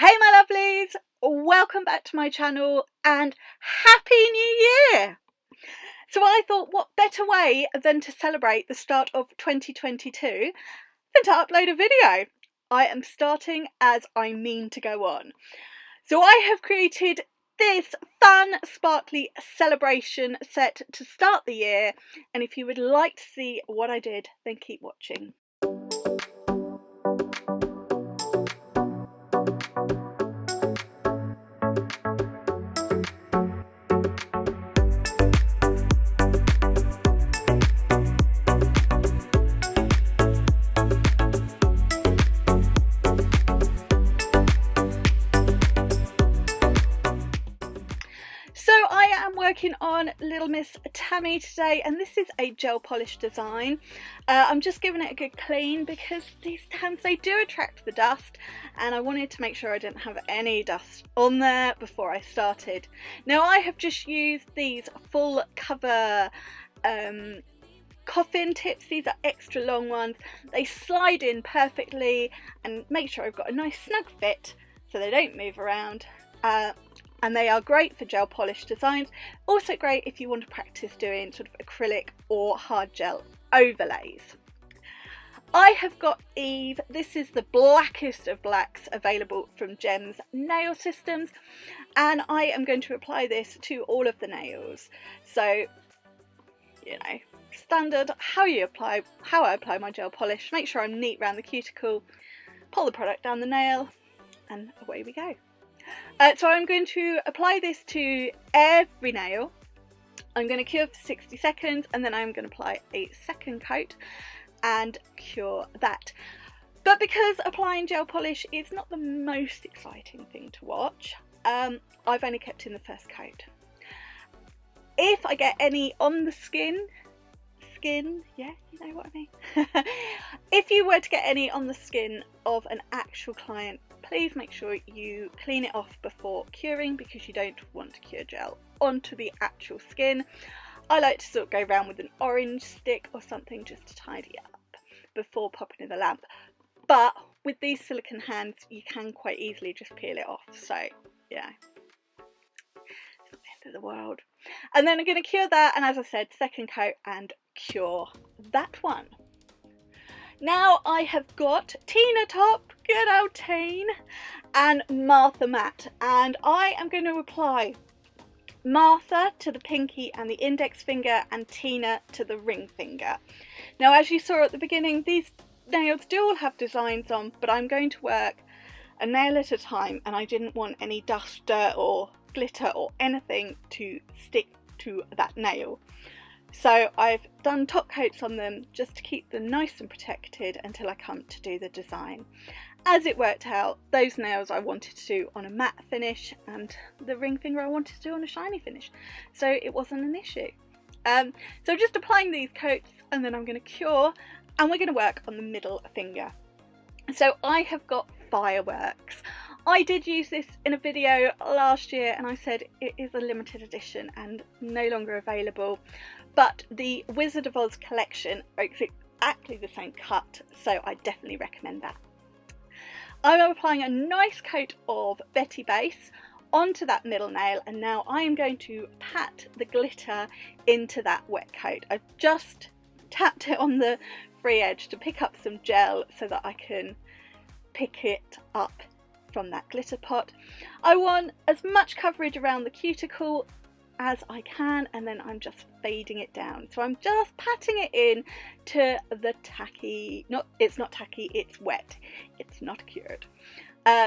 Hey my lovelies, welcome back to my channel and Happy New Year! So I thought what better way than to celebrate the start of 2022 than to upload a video. I am starting as I mean to go on. So I have created this fun, sparkly celebration set to start the year, and if you would like to see what I did, then keep watching. So I am working on Little Miss Tammy today, and this is a gel polish design. I'm just giving it a good clean because these tams, they do attract the dust, and I wanted to make sure I didn't have any dust on there before I started. Now I have just used these full cover coffin tips. These are extra long ones. They slide in perfectly and make sure I've got a nice snug fit so they don't move around. And they are great for gel polish designs. Also great if you want to practice doing sort of acrylic or hard gel overlays. I have got Eve. This is the blackest of blacks available from Gems Nail Systems, and I am going to apply this to all of the nails. So, you know, standard how I apply my gel polish. Make sure I'm neat around the cuticle, pull the product down the nail, and away we go. So I'm going to apply this to every nail. I'm going to cure for 60 seconds and then I'm going to apply a second coat and cure that. But because applying gel polish is not the most exciting thing to watch, I've only kept in the first coat. If I get any on the skin, yeah, you know what I mean. If you were to get any on the skin of an actual client, please make sure you clean it off before curing, because you don't want to cure gel onto the actual skin. I like to sort of go around with an orange stick or something just to tidy it up before popping in the lamp. But with these silicone hands, you can quite easily just peel it off. So yeah, it's not the end of the world. And then I'm going to cure that, and as I said, second coat and cure that one. Now I have got Tina Top, good old Teen, and Martha Matte, and I am going to apply Martha to the pinky and the index finger and Tina to the ring finger. Now as you saw at the beginning, these nails do all have designs on, but I'm going to work a nail at a time, and I didn't want any dust, dirt or glitter or anything to stick to that nail. So I've done top coats on them just to keep them nice and protected until I come to do the design. As it worked out, those nails I wanted to do on a matte finish and the ring finger I wanted to do on a shiny finish. So it wasn't an issue. So just applying these coats, and then I'm going to cure, and we're going to work on the middle finger. So I have got Fireworks. I did use this in a video last year and I said it is a limited edition and no longer available, but the Wizard of Oz collection are exactly the same cut, so I definitely recommend that. I'm applying a nice coat of Betty Base onto that middle nail, and now I am going to pat the glitter into that wet coat. I've just tapped it on the free edge to pick up some gel so that I can pick it up from that glitter pot. I want as much coverage around the cuticle as I can, and then I'm just fading it down. So I'm just patting it in to the tacky, it's not tacky, it's wet, it's not cured.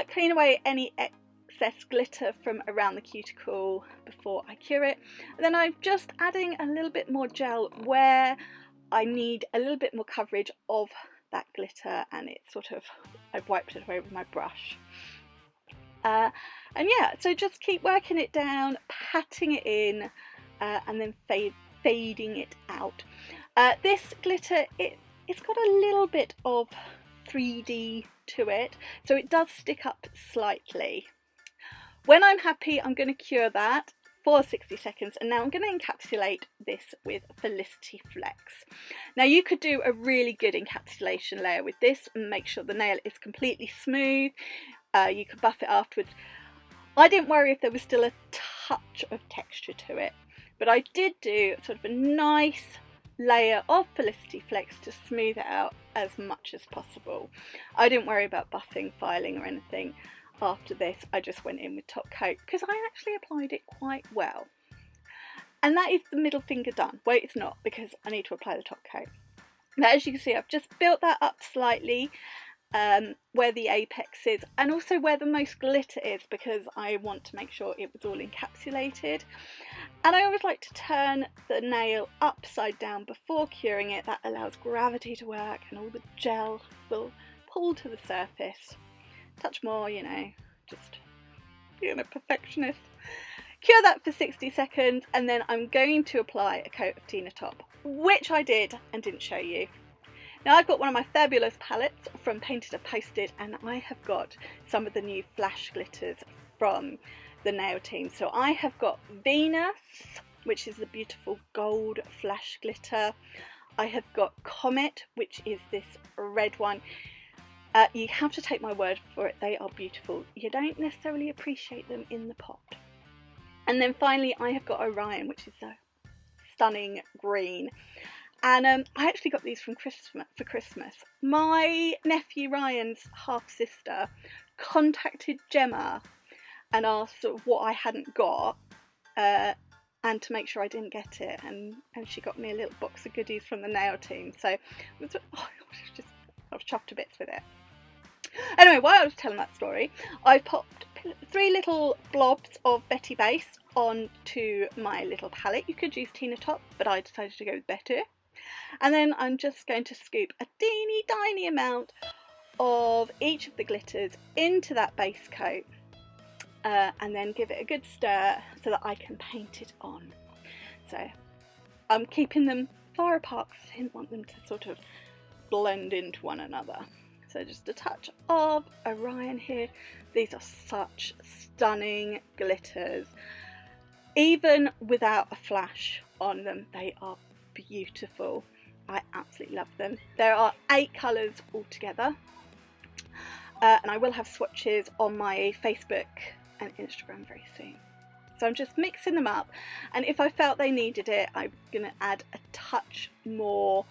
Clean away any excess glitter from around the cuticle before I cure it, and then I'm just adding a little bit more gel where I need a little bit more coverage of that glitter, and it's sort of, I've wiped it away with my brush. And yeah, so just keep working it down, patting it in, and then fading it out. This glitter, it's got a little bit of 3D to it, so it does stick up slightly. When I'm happy, I'm going to cure that for 60 seconds, and now I'm going to encapsulate this with Felicity Flex. Now you could do a really good encapsulation layer with this and make sure the nail is completely smooth. You could buff it afterwards. I didn't worry if there was still a touch of texture to it, but I did do sort of a nice layer of Felicity Flex to smooth it out as much as possible. I didn't worry about buffing, filing or anything after this. I just went in with top coat because I actually applied it quite well. And that is the middle finger done. Well, it's not, because I need to apply the top coat. But as you can see, I've just built that up slightly where the apex is, and also where the most glitter is, because I want to make sure it was all encapsulated. And I always like to turn the nail upside down before curing it. That allows gravity to work and all the gel will pull to the surface. Touch more, you know, just being a perfectionist. Cure that for 60 seconds, and then I'm going to apply a coat of Tina Top, which I did and didn't show you. Now I've got one of my fabulous palettes from Painted and Posted, and I have got some of the new flash glitters from the nail team. So I have got Venus, which is the beautiful gold flash glitter. I have got Comet, which is this red one. You have to take my word for it, they are beautiful. You don't necessarily appreciate them in the pot. And then finally I have got Orion, which is a stunning green. And I actually got these for Christmas. My nephew Ryan's half-sister contacted Gemma and asked sort of what I hadn't got and to make sure I didn't get it. And she got me a little box of goodies from the nail team. So I was chuffed to bits with it. Anyway, while I was telling that story, I popped 3 little blobs of Betty Base onto my little palette. You could use Tina Top, but I decided to go with Betty. And then I'm just going to scoop a teeny tiny amount of each of the glitters into that base coat and then give it a good stir so that I can paint it on. So I'm keeping them far apart because I didn't want them to sort of blend into one another. So just a touch of Orion here. These are such stunning glitters. Even without a flash on them, they are beautiful. I absolutely love them. There are 8 colours altogether, and I will have swatches on my Facebook and Instagram very soon. So I'm just mixing them up, and if I felt they needed it, I'm going to add a touch more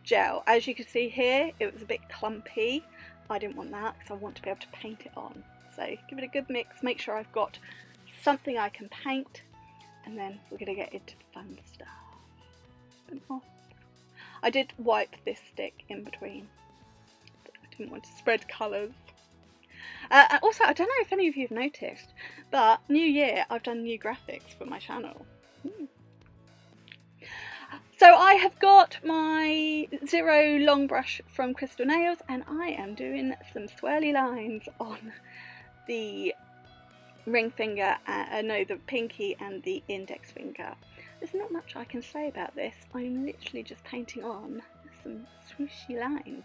gel. As you can see here, it was a bit clumpy. I didn't want that because I want to be able to paint it on. So give it a good mix, make sure I've got something I can paint, and then we're going to get into the fun stuff. I did wipe this stick in between. I didn't want to spread colours. And also, I don't know if any of you have noticed, but New Year, I've done new graphics for my channel. So I have got my Zero long brush from Crystal Nails, and I am doing some swirly lines on the ring finger, the pinky and the index finger. There's not much I can say about this. I'm literally just painting on some swooshy lines.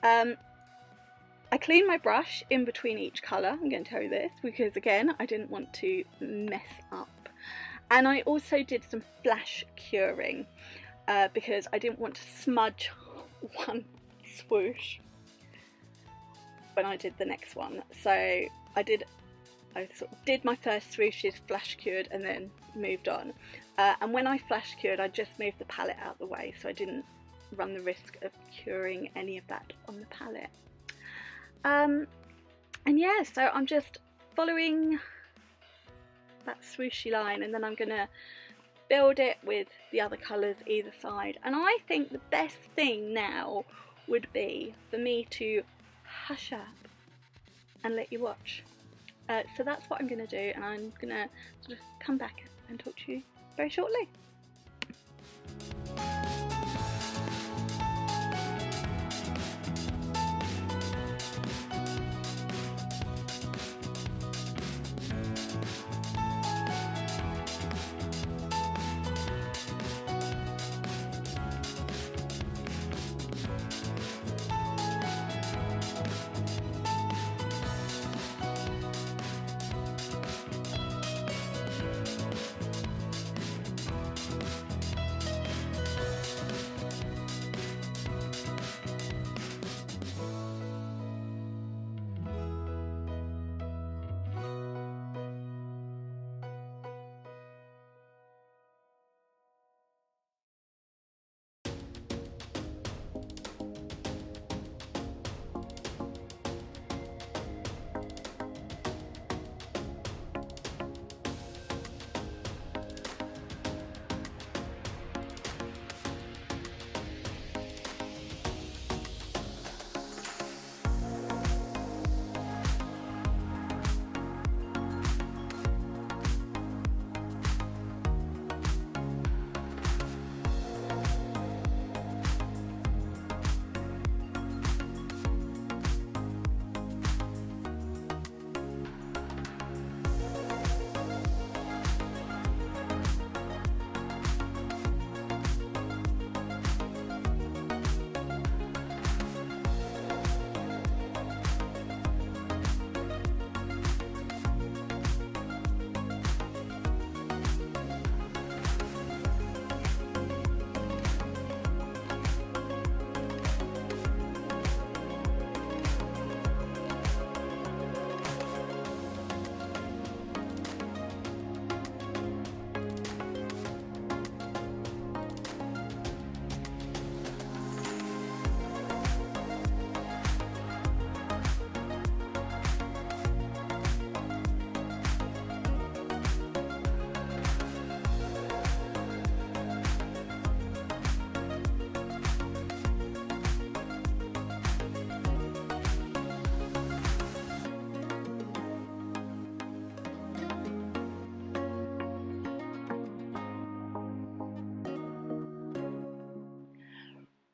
I cleaned my brush in between each colour, I'm going to tell you this, because again, I didn't want to mess up. And I also did some flash curing because I didn't want to smudge one swoosh when I did the next one. So I sort of did my first swooshes, flash cured, and then moved on. And when I flash cured, I just moved the palette out of the way, so I didn't run the risk of curing any of that on the palette. And yeah, so I'm just following that swooshy line, and then I'm gonna build it with the other colours either side. And I think the best thing now would be for me to hush up and let you watch. So that's what I'm going to do, and I'm going to sort of come back and talk to you very shortly.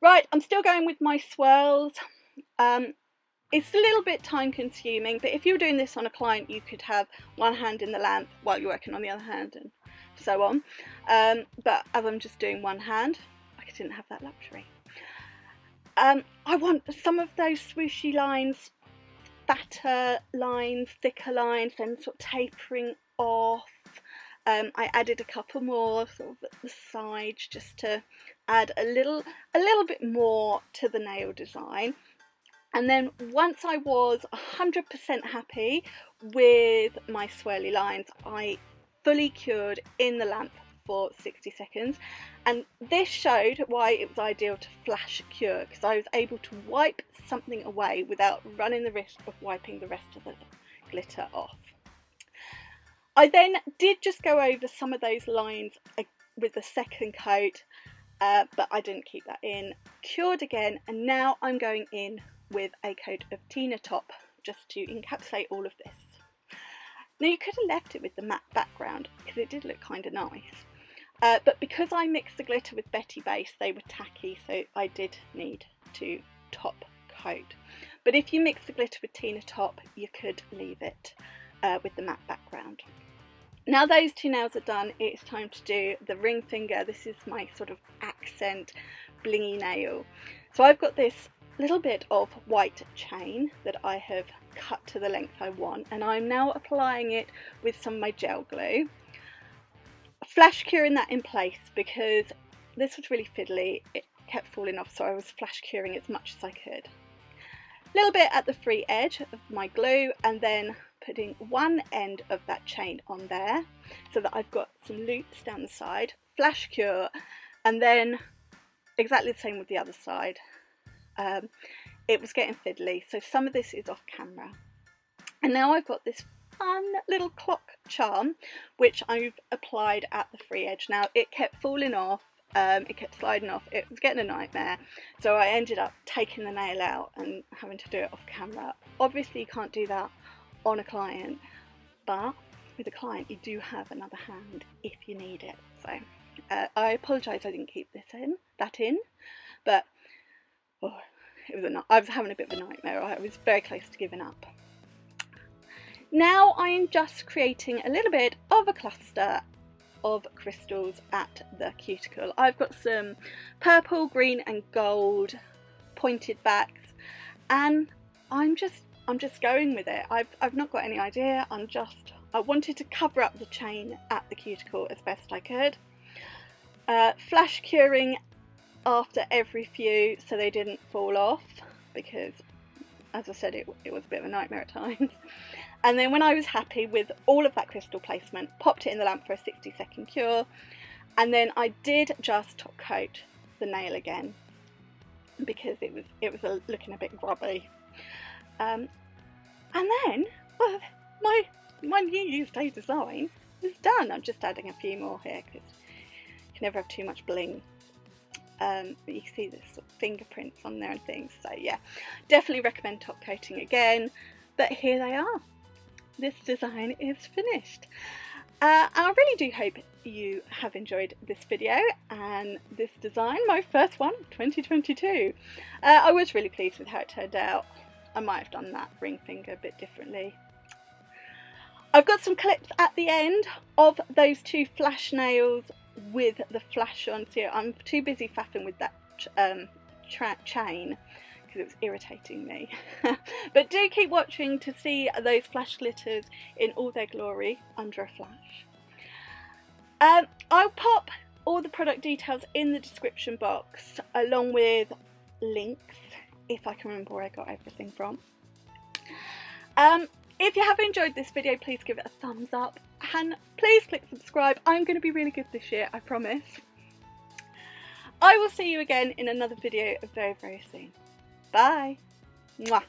Right, I'm still going with my swirls. It's a little bit time consuming, but if you were doing this on a client, you could have one hand in the lamp while you're working on the other hand and so on. But as I'm just doing one hand, I didn't have that luxury. I want some of those swooshy lines, fatter lines, thicker lines, then sort of tapering off. I added a couple more sort of at the sides just to add a little bit more to the nail design. And then once I was 100% happy with my swirly lines, I fully cured in the lamp for 60 seconds. And this showed why it was ideal to flash cure, because I was able to wipe something away without running the risk of wiping the rest of the glitter off. I then did just go over some of those lines with the second coat, but I didn't keep that in. Cured again, and now I'm going in with a coat of Tina Top just to encapsulate all of this. Now you could have left it with the matte background because it did look kind of nice, but because I mixed the glitter with Betty Base, they were tacky, so I did need to top coat. But if you mix the glitter with Tina Top, you could leave it with the matte background. Now those two nails are done, it's time to do the ring finger. This is my sort of accent blingy nail. So I've got this little bit of white chain that I have cut to the length I want, and I'm now applying it with some of my gel glue, flash curing that in place because this was really fiddly. It kept falling off, so I was flash curing as much as I could. A little bit at the free edge of my glue, and then putting one end of that chain on there so that I've got some loops down the side, flash cure, and then exactly the same with the other side. It was getting fiddly, so some of this is off camera. And now I've got this fun little clock charm which I've applied at the free edge. Now it kept falling off, it kept sliding off, it was getting a nightmare, so I ended up taking the nail out and having to do it off camera. Obviously you can't do that on a client, but with a client you do have another hand if you need it. So I apologise I didn't keep that in, but I was having a bit of a nightmare. I was very close to giving up. Now I'm just creating a little bit of a cluster of crystals at the cuticle. I've got some purple, green and gold pointed backs, and I'm just going with it. I've not got any idea. I wanted to cover up the chain at the cuticle as best I could. Flash curing after every few so they didn't fall off, because as I said it was a bit of a nightmare at times. And then when I was happy with all of that crystal placement, popped it in the lamp for a 60-second cure, and then I did just top coat the nail again because it was looking a bit grubby. And then well, my New Year's Day design is done. I'm just adding a few more here because you can never have too much bling. But you can see the sort of fingerprints on there and things, so yeah, definitely recommend top coating again. But here they are, this design is finished, and I really do hope you have enjoyed this video and this design, my first one 2022. I was really pleased with how it turned out. I might have done that ring finger a bit differently. I've got some clips at the end of those two flash nails with the flash on, so I'm too busy faffing with that chain because it was irritating me. But do keep watching to see those flash glitters in all their glory under a flash. I'll pop all the product details in the description box along with links if I can remember where I got everything from. If you have enjoyed this video, please give it a thumbs up and please click subscribe. I'm going to be really good this year, I promise. I will see you again in another video very, very soon. Bye. Mwah.